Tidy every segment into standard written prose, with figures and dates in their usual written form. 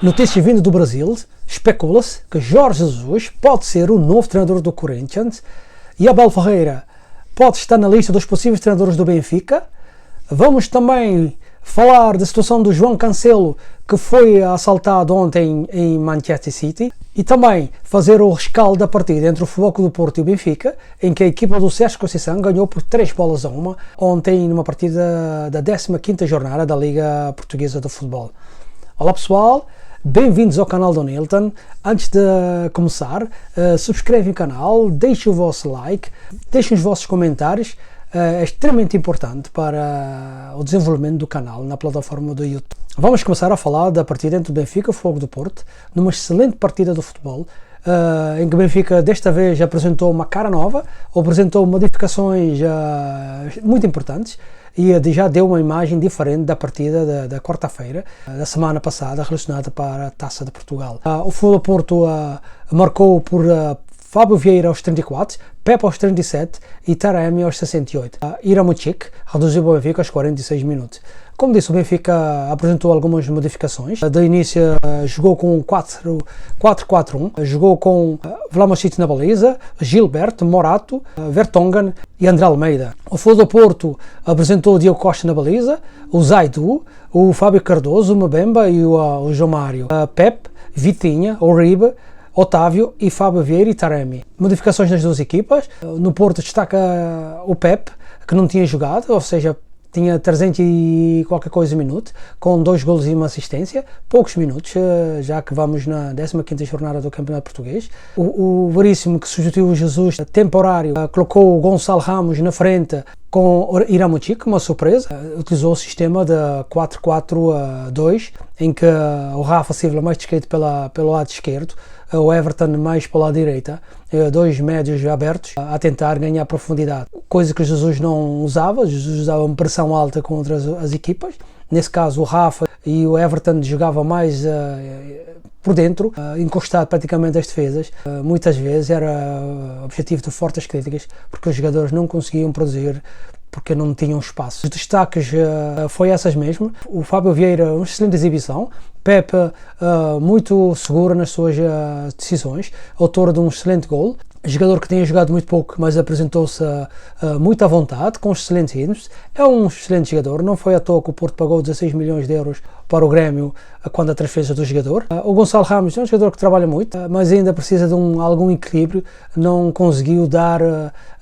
Notícias vindo do Brasil, especula-se que Jorge Jesus pode ser o novo treinador do Corinthians e Abel Ferreira pode estar na lista dos possíveis treinadores do Benfica. Vamos também falar da situação do João Cancelo, que foi assaltado ontem em Manchester City, e também fazer o rescaldo da partida entre o Futebol Clube do Porto e o Benfica, em que a equipa do Sérgio Conceição ganhou por 3-1 ontem numa partida da 15ª jornada da Liga Portuguesa de Futebol. Olá pessoal, bem-vindos ao canal do Nilton. Antes de começar, subscrevem o canal, deixem o vosso like, deixem os vossos comentários. É extremamente importante para o desenvolvimento do canal na plataforma do YouTube. Vamos começar a falar da partida entre o Benfica e o Futebol do Porto, numa excelente partida de futebol, em que o Benfica desta vez apresentou uma cara nova, apresentou modificações muito importantes e já deu uma imagem diferente da partida da quarta-feira, da semana passada, relacionada para a Taça de Portugal. O Futebol do Porto marcou por Fábio Vieira aos 34, Pepe aos 37 e Taremi aos 68. Iramovic reduziu o Benfica aos 46 minutos. Como disse, o Benfica apresentou algumas modificações. De início jogou com 4-4-1, jogou com Vlahovic na baliza, Gilberto, Morato, Vertonghen e André Almeida. O Futebol do Porto apresentou o Diogo Costa na baliza, o Zaidu, o Fábio Cardoso, o Mbemba e o João Mário. Pepe, Vitinha, Uribe, Otávio e Fábio Vieira e Taremi. Modificações nas duas equipas. No Porto destaca o Pepe, que não tinha jogado, ou seja, tinha 300 e qualquer coisa minutos, com 2 golos e uma assistência, poucos minutos, já que vamos na 15ª jornada do Campeonato Português. O Veríssimo, que substituiu o Jesus temporário, colocou o Gonçalo Ramos na frente com Iramovic, uma surpresa. Utilizou o sistema de 4-4-2, em que o Rafa Silva mais discreto pelo lado esquerdo, o Everton mais pela direita, 2 médios abertos a tentar ganhar profundidade, coisa que Jesus não usava. Jesus usava uma pressão alta contra as equipas. Nesse caso o Rafa e o Everton jogavam mais por dentro, encostado praticamente às defesas. Muitas vezes era objetivo de fortes críticas, porque os jogadores não conseguiam produzir porque não tinham espaço. Os destaques foi essas mesmo. O Fábio Vieira, uma excelente exibição. Pepe, muito seguro nas suas decisões, autor de um excelente gol. Jogador que tinha jogado muito pouco, mas apresentou-se muito à vontade, com excelentes índices. É um excelente jogador, não foi à toa que o Porto pagou 16 milhões de euros para o Grêmio quando a transferência do jogador. O Gonçalo Ramos é um jogador que trabalha muito, mas ainda precisa de algum equilíbrio, não conseguiu dar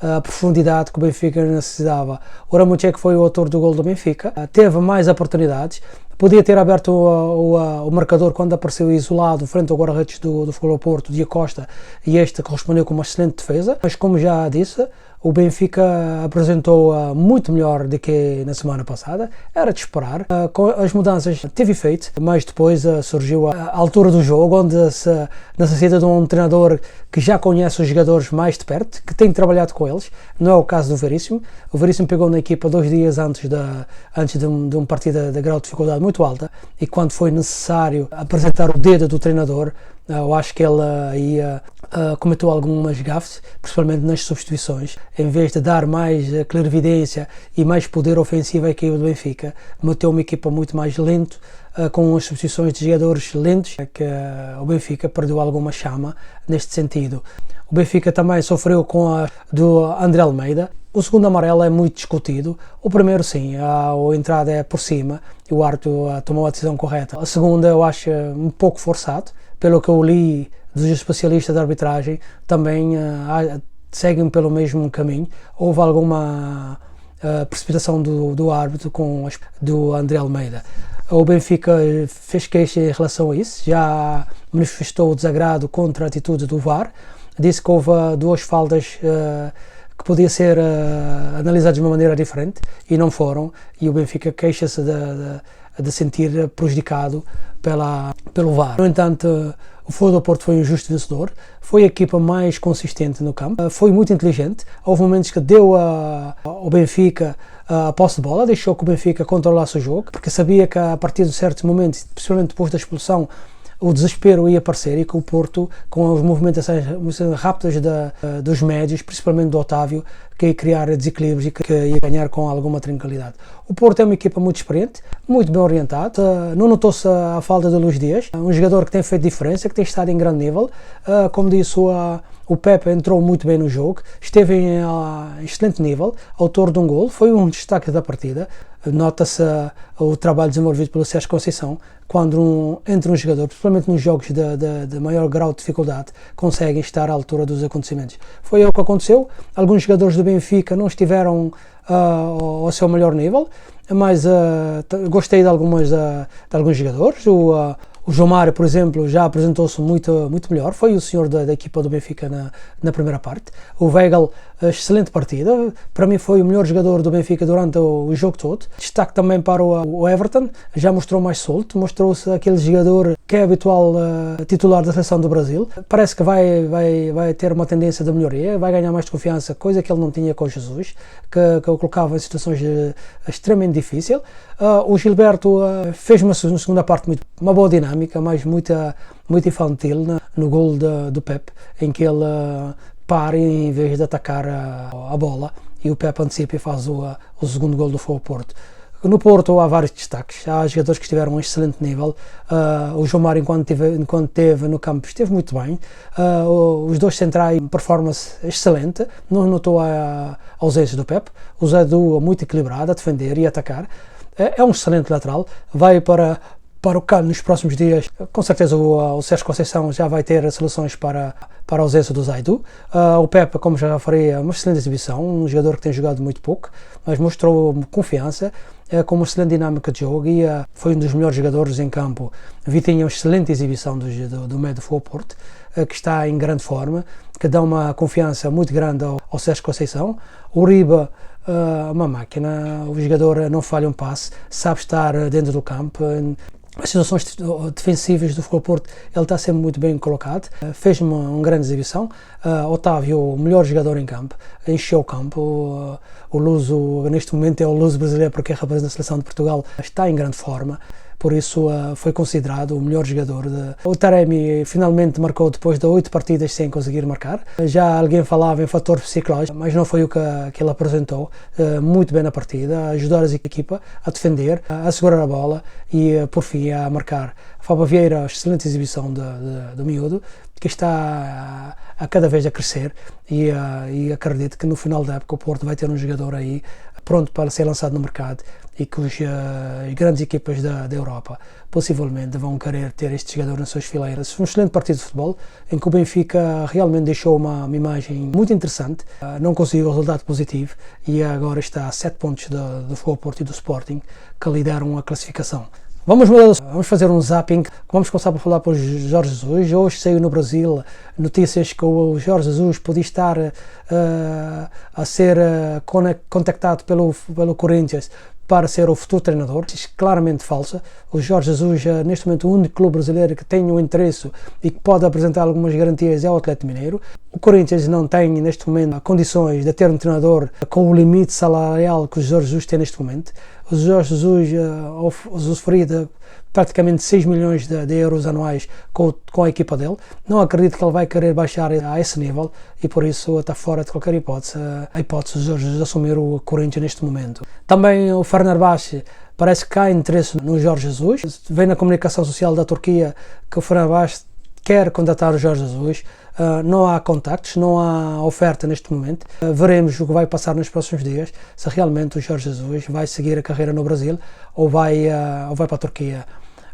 a profundidade que o Benfica necessitava. O Iramovic foi o autor do gol do Benfica, teve mais oportunidades. Podia ter aberto o marcador quando apareceu isolado frente ao guarda-redes do Futebol do Porto, Diogo Costa, e este correspondeu com uma excelente defesa. Mas como já disse, o Benfica apresentou muito melhor do que na semana passada. Era de esperar. Com as mudanças teve efeito, mas depois surgiu a altura do jogo, onde se necessita de um treinador que já conhece os jogadores mais de perto, que tem trabalhado com eles. Não é o caso do Veríssimo. O Veríssimo pegou na equipa 2 dias antes de um partido de grau de dificuldade muito alta, e quando foi necessário apresentar o dedo do treinador, eu acho que ele aí cometeu algumas gafes, principalmente nas substituições. Em vez de dar mais clarividência e mais poder ofensivo à equipa do Benfica, meteu uma equipa muito mais lento, com as substituições de jogadores lentos, que o Benfica perdeu alguma chama neste sentido. O Benfica também sofreu com a do André Almeida. O segundo amarelo é muito discutido. O primeiro, sim, a entrada é por cima e o árbitro tomou a decisão correta. A segunda eu acho um pouco forçado, pelo que eu li dos especialistas de arbitragem, também seguem pelo mesmo caminho. Houve alguma precipitação do árbitro do André Almeida. O Benfica fez queixa em relação a isso, já manifestou o desagrado contra a atitude do VAR, disse que houve 2 faltas que podiam ser analisadas de uma maneira diferente e não foram, e o Benfica queixa-se de sentir prejudicado pelo VAR. No entanto, o Futebol do Porto foi um justo vencedor, foi a equipa mais consistente no campo, foi muito inteligente. Houve momentos que deu ao Benfica a posse de bola, deixou que o Benfica controlasse o jogo, porque sabia que a partir de certos momentos, principalmente depois da expulsão o desespero ia aparecer e que o Porto, com as movimentações rápidas dos médios, principalmente do Otávio, que ia criar desequilíbrios e que ia ganhar com alguma tranquilidade. O Porto é uma equipa muito experiente, muito bem orientada, não notou-se a falta de Luís Dias, um jogador que tem feito diferença, que tem estado em grande nível, como disse o Pepe entrou muito bem no jogo, esteve em excelente nível, autor de um gol, foi um destaque da partida. Nota-se o trabalho desenvolvido pelo Sérgio Conceição, quando entra um jogador, principalmente nos jogos de maior grau de dificuldade, conseguem estar à altura dos acontecimentos. Foi o que aconteceu. Alguns jogadores do Benfica não estiveram ao seu melhor nível, mas gostei de alguns jogadores. O João Mário, por exemplo, já apresentou-se muito melhor, foi o senhor da equipa do Benfica na primeira parte. O Weigl, excelente partida, para mim foi o melhor jogador do Benfica durante o jogo todo. Destaque também para o Everton, já mostrou mais solto, mostrou-se aquele jogador que é habitual titular da seleção do Brasil. Parece que vai ter uma tendência de melhoria, vai ganhar mais confiança, coisa que ele não tinha com o Jesus, que o colocava em situações extremamente difíceis. O Gilberto fez uma segunda parte uma boa dinâmica, mas muito infantil no gol do Pep, em que ele para em vez de atacar a bola, e o Pep antecipa e faz o segundo gol do Porto. No Porto há vários destaques, há jogadores que estiveram a um excelente nível. O João Mário, enquanto esteve no campo, esteve muito bem. Os dois centrais, performance excelente, não notou a ausência do Pep. O Zé Du muito equilibrado a defender e a atacar. É um excelente lateral, vai para o CAN nos próximos dias. Com certeza o Sérgio Conceição já vai ter soluções para a ausência do Zaidu. O Pepe, como já falei, é uma excelente exibição, um jogador que tem jogado muito pouco, mas mostrou confiança, com uma excelente dinâmica de jogo, e foi um dos melhores jogadores em campo. Vitinha, uma excelente exibição do meio do Porto, que está em grande forma, que dá uma confiança muito grande ao Sérgio Conceição. O Riba, uma máquina, o jogador não falha um passe, sabe estar dentro do campo. As situações defensivas do Futebol Porto, ele está sempre muito bem colocado, fez uma grande exibição. Otávio, o melhor jogador em campo, encheu o campo. O Luso, neste momento é o Luso brasileiro, porque representa a seleção de Portugal, está em grande forma, por isso foi considerado o melhor jogador. O Taremi finalmente marcou depois de 8 partidas sem conseguir marcar. Já alguém falava em fator psicológico, mas não foi o que ele apresentou. Muito bem na partida, a ajudar a equipa a defender, a segurar a bola e por fim a marcar. Fábio Vieira, excelente exibição do miúdo, que está a cada vez a crescer, e acredito que no final da época o Porto vai ter um jogador aí pronto para ser lançado no mercado, e que as grandes equipas da Europa possivelmente vão querer ter este jogador nas suas fileiras. Foi um excelente partido de futebol, em que o Benfica realmente deixou uma imagem muito interessante, não conseguiu o resultado positivo, e agora está a 7 pontos do Futebol Porto e do Sporting, que lideram a classificação. Vamos fazer um zapping. Vamos começar por falar por Jorge Jesus. Hoje saiu no Brasil notícias que o Jorge Jesus podia estar a ser contactado pelo Corinthians para ser o futuro treinador. Isso é claramente falso. O Jorge Jesus, neste momento, o único clube brasileiro que tem um interesse e que pode apresentar algumas garantias é o Atlético Mineiro. O Corinthians não tem, neste momento, condições de ter um treinador com o limite salarial que o Jorge Jesus tem neste momento. O Jorge Jesus usufruía de praticamente 6 milhões de euros anuais com a equipa dele. Não acredito que ele vai querer baixar a esse nível, e por isso está fora de qualquer hipótese a hipótese de Jorge Jesus assumir o Corinthians neste momento. Também o Fenerbahçe parece que há interesse no Jorge Jesus. Vem na comunicação social da Turquia que o Fenerbahçe quer contratar o Jorge Jesus. Não há contactos, não há oferta neste momento. Veremos o que vai passar nos próximos dias, se realmente o Jorge Jesus vai seguir a carreira no Brasil ou vai para a Turquia.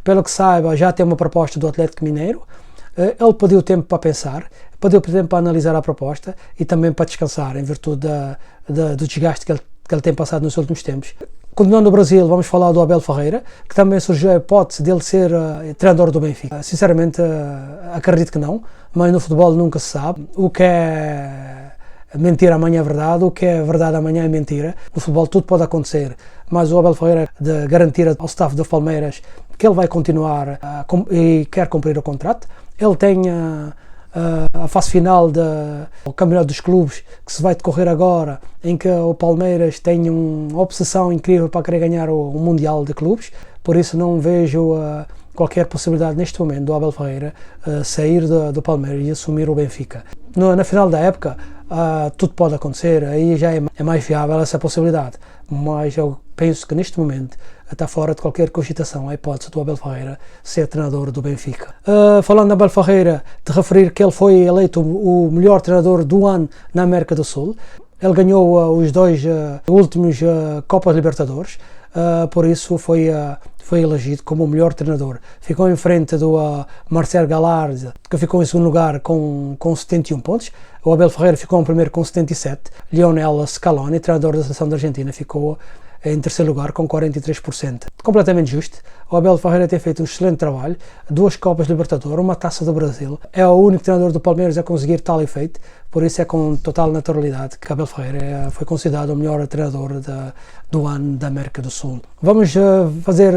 Pelo que saiba, já tem uma proposta do Atlético Mineiro. Ele pediu tempo para pensar, pediu tempo para analisar a proposta e também para descansar, em virtude do desgaste que ele tem passado nos últimos tempos. Continuando no Brasil, vamos falar do Abel Ferreira, que também surgiu a hipótese dele ser treinador do Benfica. Sinceramente, acredito que não, mas no futebol nunca se sabe. O que é mentira amanhã é verdade, o que é verdade amanhã é mentira. No futebol tudo pode acontecer, mas o Abel Ferreira de garantir ao staff do Palmeiras que ele vai continuar e quer cumprir o contrato. Ele tem a fase final do Campeonato dos Clubes, que se vai decorrer agora, em que o Palmeiras tem uma obsessão incrível para querer ganhar o Mundial de Clubes. Por isso não vejo qualquer possibilidade neste momento do Abel Ferreira sair do Palmeiras e assumir o Benfica. Na final da época, tudo pode acontecer, aí já é mais viável essa possibilidade, mas eu penso que neste momento está fora de qualquer cogitação a hipótese do Abel Ferreira ser treinador do Benfica. Falando de Abel Ferreira, de referir que ele foi eleito o melhor treinador do ano na América do Sul. Ele ganhou os dois últimos Copas Libertadores, por isso foi elegido como o melhor treinador. Ficou em frente do Marcelo Gallardo, que ficou em segundo lugar com 71 pontos. O Abel Ferreira ficou em primeiro com 77. Lionel Scaloni, treinador da seleção da Argentina, ficou em terceiro lugar com 43%. Completamente justo. O Abel Ferreira tem feito um excelente trabalho, 2 Copas Libertadores, uma Taça do Brasil. É o único treinador do Palmeiras a conseguir tal efeito, por isso é com total naturalidade que Abel Ferreira foi considerado o melhor treinador do ano da América do Sul. Vamos fazer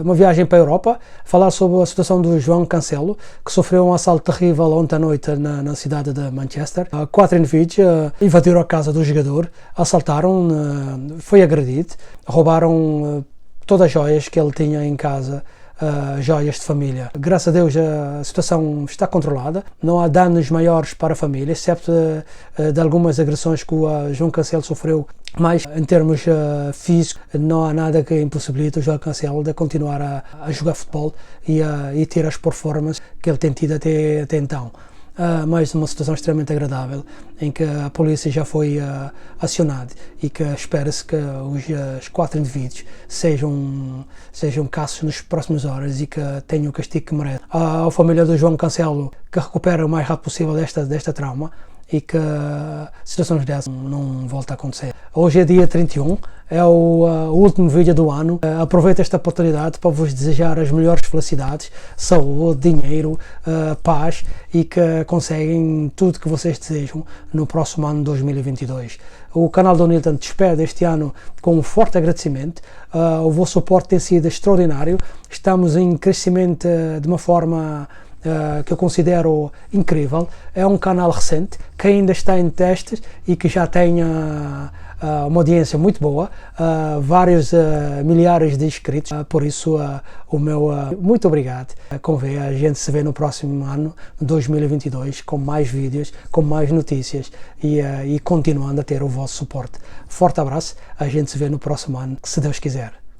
uma viagem para a Europa, falar sobre a situação do João Cancelo, que sofreu um assalto terrível ontem à noite na cidade de Manchester. 4 indivíduos invadiram a casa do jogador, assaltaram, foi agredido, roubaram todas as joias que ele tinha em casa, joias de família. Graças a Deus a situação está controlada, não há danos maiores para a família, exceto de algumas agressões que o João Cancelo sofreu, mas em termos físicos não há nada que impossibilite o João Cancelo de continuar a jogar futebol e ter as performances que ele tem tido até então. Mas uma situação extremamente agradável, em que a polícia já foi acionada e que espera-se que os 4 indivíduos sejam caçados nas próximas horas e que tenham o castigo que merecem. A família do João Cancelo que recupera o mais rápido possível desta trauma e que situações dessas não voltam a acontecer. Hoje é dia 31, é o último vídeo do ano. Aproveito esta oportunidade para vos desejar as melhores felicidades, saúde, dinheiro, paz e que conseguem tudo que vocês desejam no próximo ano 2022. O canal do Nilton despede este ano com um forte agradecimento. O vosso suporte tem sido extraordinário. Estamos em crescimento de uma forma que eu considero incrível. É um canal recente que ainda está em testes e que já tem uma audiência muito boa, vários milhares de inscritos, por isso o meu muito obrigado. A gente se vê no próximo ano, 2022, com mais vídeos, com mais notícias e continuando a ter o vosso suporte. Forte abraço, a gente se vê no próximo ano, se Deus quiser.